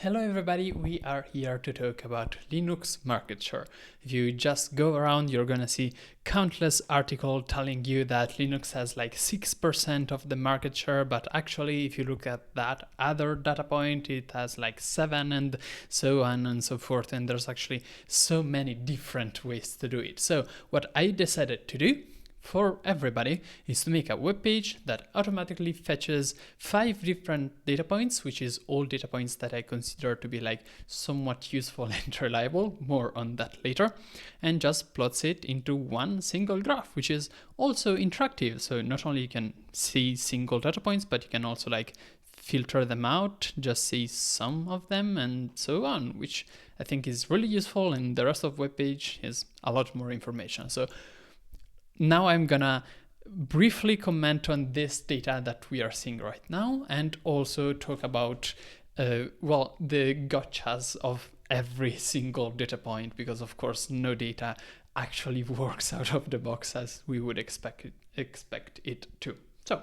Hello everybody, we are here to talk about Linux market share. If you just go around, you're gonna see countless articles telling you that Linux has like 6% of the market share, but actually if you look at that other data point, it has like 7 and so on and so forth, and there's actually so many different ways to do it. So what I decided to do for everybody is to make a web page that automatically fetches 5 different data points, which is all data points that I consider to be like somewhat useful and reliable, more on that later, and just plots it into one single graph, which is also interactive. So not only you can see single data points, but you can also like filter them out, just see some of them and so on, which I think is really useful, and the rest of the web page is a lot more information. So now I'm gonna briefly comment on this data that we are seeing right now, and also talk about, the gotchas of every single data point, because of course no data actually works out of the box as we would expect it to. So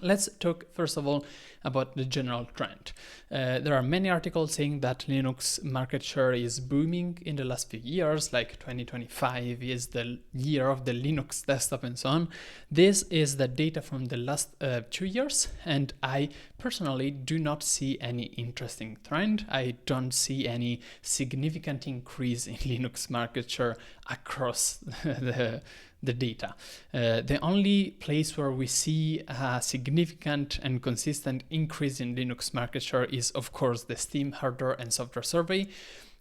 let's talk first of all about the general trend. There are many articles saying that Linux market share is booming in the last few years, like 2025 is the year of the Linux desktop and so on. This is the data from the last 2 years, and I personally do not see any interesting trend. I don't see any significant increase in Linux market share across the data. The only place where we see a significant and consistent increase in Linux market share is, of course, the Steam hardware and software survey,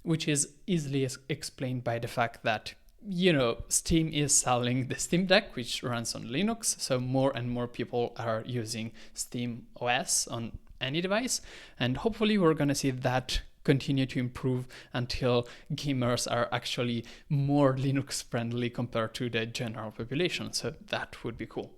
which is easily explained by the fact that, you know, Steam is selling the Steam Deck, which runs on Linux, so more and more people are using Steam OS on any device, and hopefully we're gonna see that continue to improve until gamers are actually more Linux friendly compared to the general population. So that would be cool.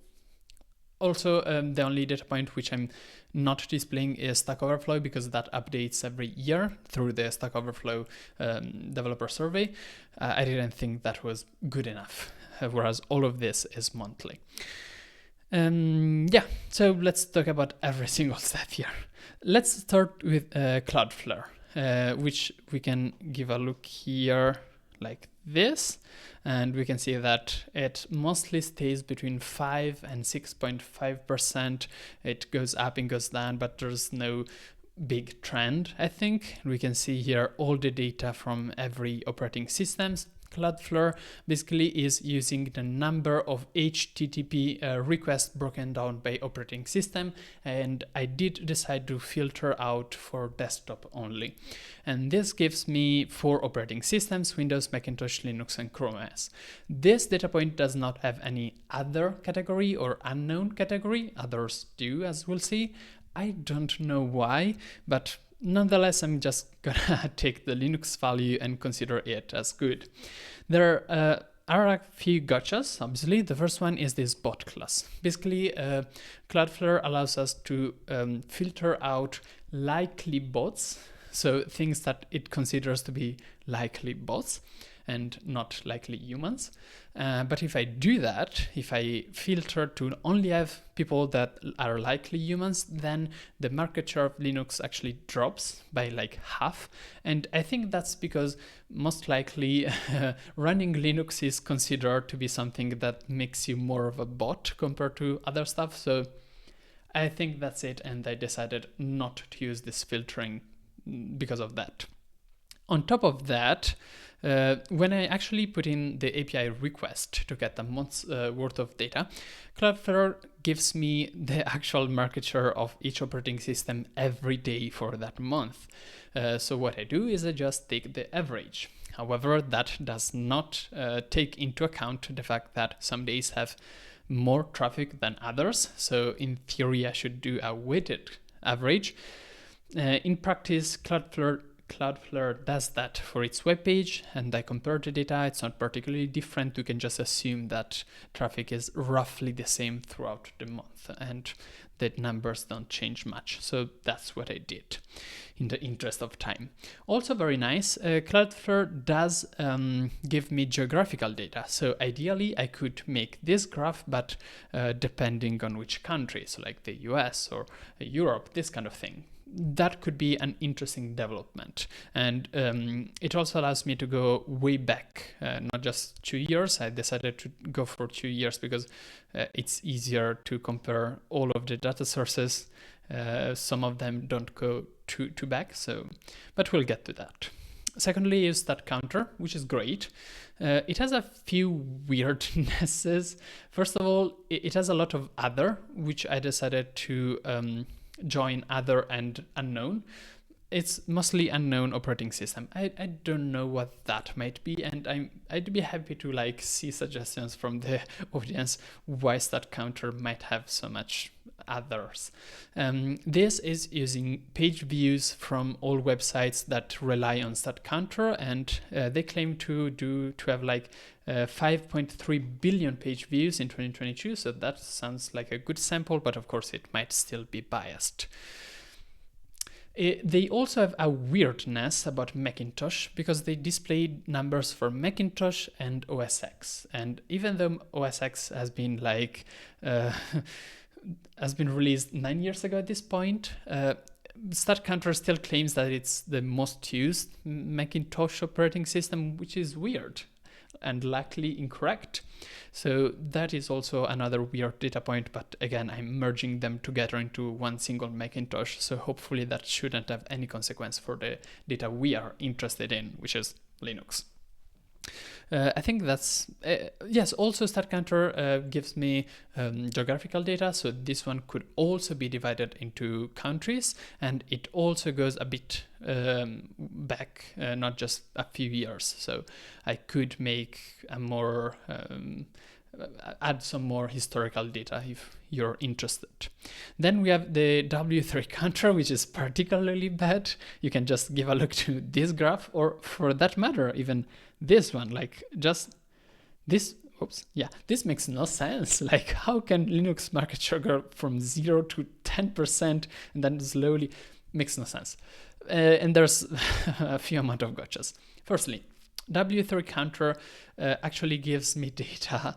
Also, the only data point which I'm not displaying is Stack Overflow, because that updates every year through the Stack Overflow developer survey. I didn't think that was good enough, whereas all of this is monthly. So let's talk about every single step here. Let's start with Cloudflare. Which we can give a look here like this, and we can see that it mostly stays between 5 and 6.5%. It goes up and goes down, but there's no big trend, I think. We can see here all the data from every operating systems. Cloudflare basically is using the number of HTTP requests broken down by operating system, and I did decide to filter out for desktop only. And this gives me 4 operating systems: Windows, Macintosh, Linux, and Chrome OS. This data point does not have any other category or unknown category. Others do, as we'll see. I don't know why, but nonetheless, I'm just gonna take the Linux value and consider it as good. There are a few gotchas, obviously. The first one is this bot class. Basically, Cloudflare allows us to filter out likely bots, so things that it considers to be likely bots and not likely humans. But if I do that, if I filter to only have people that are likely humans, then the market share of Linux actually drops by like half. And I think that's because most likely running Linux is considered to be something that makes you more of a bot compared to other stuff. So I think that's it, and I decided not to use this filtering because of that. On top of that, when I actually put in the API request to get a month's worth of data, Cloudflare gives me the actual market share of each operating system every day for that month. So what I do is I just take the average. However, that does not take into account the fact that some days have more traffic than others. So in theory, I should do a weighted average. In practice, Cloudflare does that for its web page, and I compare the data. It's not particularly different. You can just assume that traffic is roughly the same throughout the month, and the numbers don't change much. So that's what I did in the interest of time. Also very nice, Cloudflare does give me geographical data. So ideally I could make this graph, but depending on which country, so like the US or Europe, this kind of thing. that could be an interesting development. And it also allows me to go way back, not just 2 years. I decided to go for 2 years because it's easier to compare all of the data sources. Some of them don't go too back, but we'll get to that. Secondly is StatCounter, which is great. It has a few weirdnesses. First of all, it has a lot of other, which I decided to join other and unknown. It's mostly unknown operating system. I don't know what that might be, and I'd be happy to like see suggestions from the audience why StatCounter might have so much others. This is using page views from all websites that rely on StatCounter, and they claim to have like 5.3 billion page views in 2022. So that sounds like a good sample, but of course it might still be biased. They also have a weirdness about Macintosh because they displayed numbers for Macintosh and OS X. And even though OS X has been like has been released 9 years ago at this point, StatCounter still claims that it's the most used Macintosh operating system, which is weird and likely incorrect. So that is also another weird data point, but again, I'm merging them together into one single Macintosh, so hopefully that shouldn't have any consequence for the data we are interested in, which is Linux. I think that's, yes, also StatCounter gives me geographical data, so this one could also be divided into countries, and it also goes a bit back, not just a few years, so I could make a more, add some more historical data if you're interested. Then we have the W3 counter, which is particularly bad. You can just give a look to this graph, or for that matter, even this one, like just this, oops, yeah, this makes no sense. Like, how can Linux market share go from 0 to 10% and then slowly? Makes no sense. And there's a few amount of gotchas. Firstly, W3 counter actually gives me data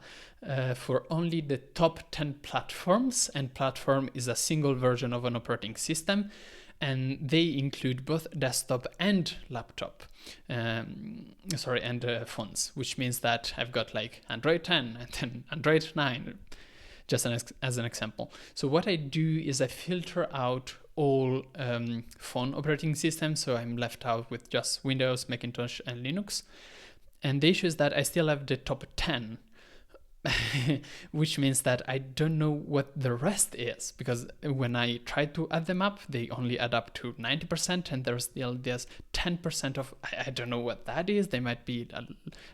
for only the top 10 platforms, and platform is a single version of an operating system, and they include both desktop and laptop, and phones, which means that I've got like Android 10 and then Android 9, just as an example. So what I do is I filter out all phone operating systems, so I'm left out with just Windows, Macintosh, and Linux. And the issue is that I still have the top 10, which means that I don't know what the rest is, because when I try to add them up, they only add up to 90%, and there's still this 10% of, I don't know what that is. They might be a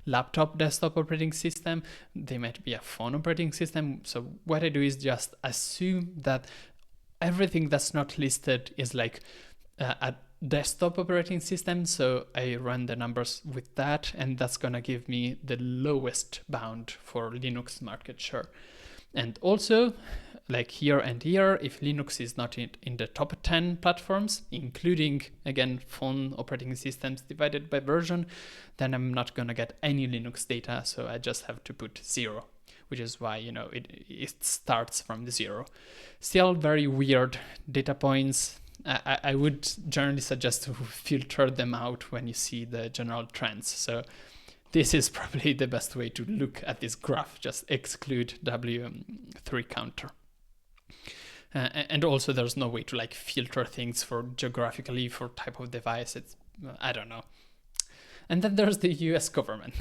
laptop desktop operating system, they might be a phone operating system. So what I do is just assume that everything that's not listed is like a desktop operating system, so I run the numbers with that, and that's gonna give me the lowest bound for Linux market share. And also, like here and here, if Linux is not in the top 10 platforms, including, again, phone operating systems divided by version, then I'm not gonna get any Linux data, so I just have to put 0. Which is why, it starts from the 0. Still very weird data points. I would generally suggest to filter them out when you see the general trends. So this is probably the best way to look at this graph. Just exclude W3 counter. And also there's no way to like filter things for geographically for type of device. It's, I don't know. And then there's the US government.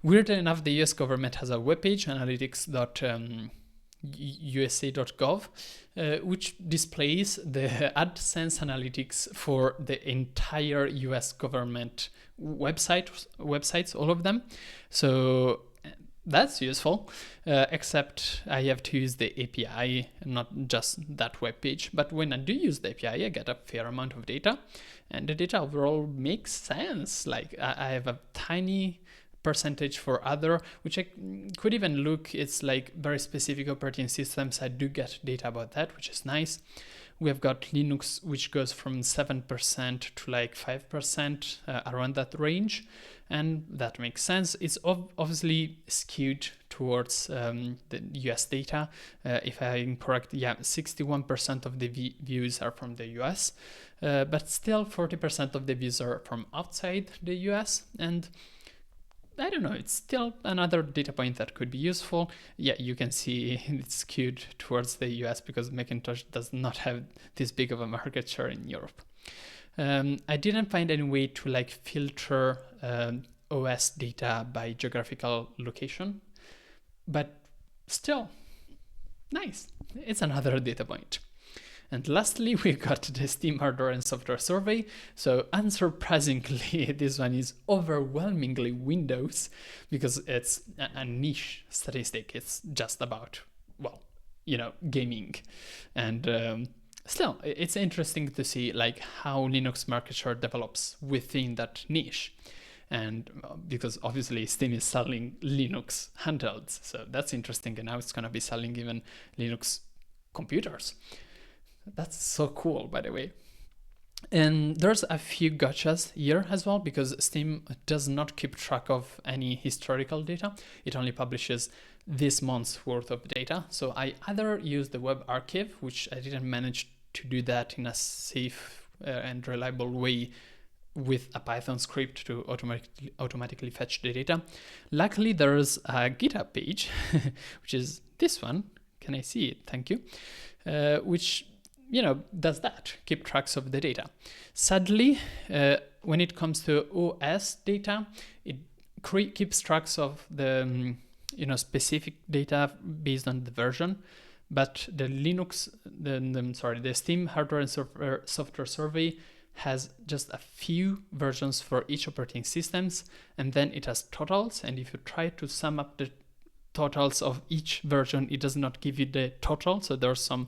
Weirdly enough, the US government has a webpage, analytics.usa.gov, which displays the AdSense analytics for the entire US government websites, all of them. So that's useful, except I have to use the API, not just that webpage. But when I do use the API, I get a fair amount of data, and the data overall makes sense. Like I have a tiny percentage for other, which I could even look. It's like very specific operating systems. I do get data about that, which is nice. We have got Linux, which goes from 7% to like 5%, around that range. And that makes sense. It's obviously skewed towards the US data. If I'm correct, 61% of the views are from the US, but still 40% of the views are from outside the US. And I don't know, it's still another data point that could be useful. Yeah, you can see it's skewed towards the US because Macintosh does not have this big of a market share in Europe. I didn't find any way to like filter OS data by geographical location, but still, nice. It's another data point. And lastly, we got the Steam Hardware and Software Survey. So unsurprisingly, this one is overwhelmingly Windows because it's a niche statistic. It's just about, well, gaming. And still, it's interesting to see like how Linux market share develops within that niche. And because obviously Steam is selling Linux handhelds, so that's interesting. And now it's going to be selling even Linux computers. That's so cool, by the way. And there's a few gotchas here as well, because Steam does not keep track of any historical data. It only publishes this month's worth of data. So I either use the web archive, which I didn't manage to do that in a safe and reliable way with a Python script to automatically fetch the data. Luckily, there's a GitHub page, which is this one. Can I see it? Thank you. Which does that, keep tracks of the data. Sadly, when it comes to OS data, it keeps tracks of the specific data based on the version, but the the Steam Hardware and Software Survey has just a few versions for each operating systems, and then it has totals, and if you try to sum up the totals of each version, it does not give you the total, so there's some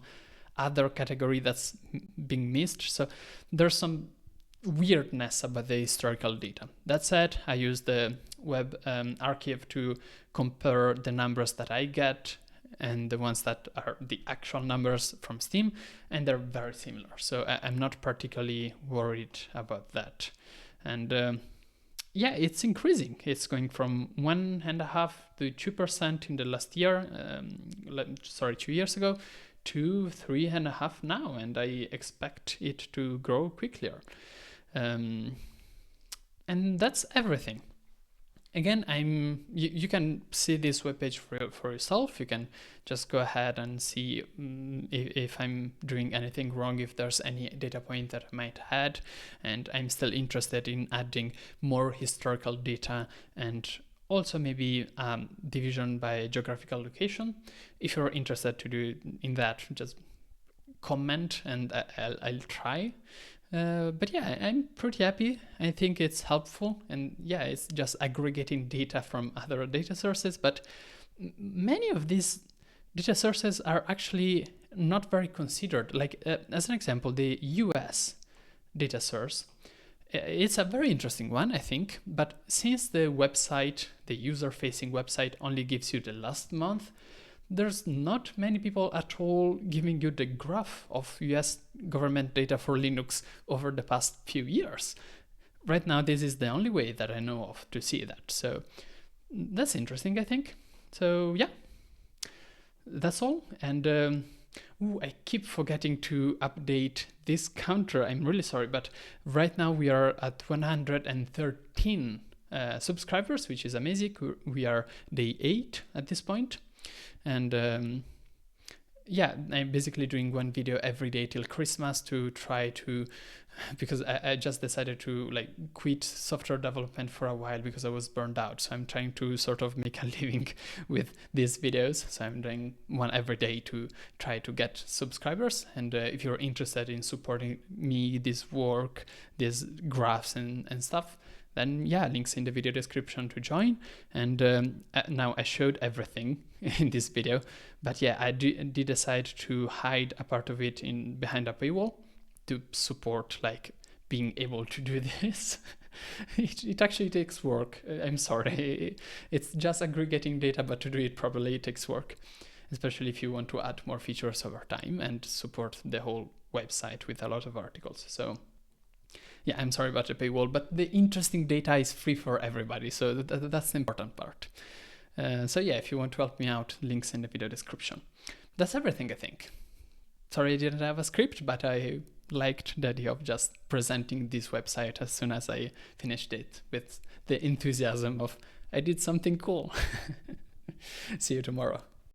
other category that's being missed. So there's some weirdness about the historical data. That said, I use the web archive to compare the numbers that I get and the ones that are the actual numbers from Steam, and they're very similar. So I'm not particularly worried about that. And it's increasing. It's going from 1.5% to 2% in the last year, 2 years ago, to 3.5% now, and I expect it to grow quicker. And that's everything. Again, you can see this webpage for yourself. You can just go ahead and see if I'm doing anything wrong, if there's any data point that I might add, and I'm still interested in adding more historical data and also maybe division by geographical location. If you're interested to do in that, just comment and I'll try. But yeah, I'm pretty happy. I think it's helpful, and yeah, it's just aggregating data from other data sources, but many of these data sources are actually not very considered. Like as an example, the US data source, it's a very interesting one, I think, but since the website, the user-facing website, only gives you the last month, there's not many people at all giving you the graph of US government data for Linux over the past few years. Right now, this is the only way that I know of to see that. So that's interesting, I think. So yeah, that's all. And I keep forgetting to update this counter. I'm really sorry, but right now we are at 113 subscribers, which is amazing. We are day 8 at this point. And I'm basically doing one video every day till Christmas to try to, because I just decided to quit software development for a while because I was burned out. So I'm trying to sort of make a living with these videos. So I'm doing one every day to try to get subscribers. And if you're interested in supporting me, this work, these graphs and stuff, then links in the video description to join. And now I showed everything in this video, but I did decide to hide a part of it behind a paywall to support being able to do this. It actually takes work. I'm sorry. It's just aggregating data, but to do it properly, it takes work, especially if you want to add more features over time and support the whole website with a lot of articles. So yeah, I'm sorry about the paywall, but the interesting data is free for everybody. So that's the important part. So yeah, if you want to help me out, links in the video description. That's everything, I think. Sorry I didn't have a script, but I liked the idea of just presenting this website as soon as I finished it with the enthusiasm of I did something cool. See you tomorrow.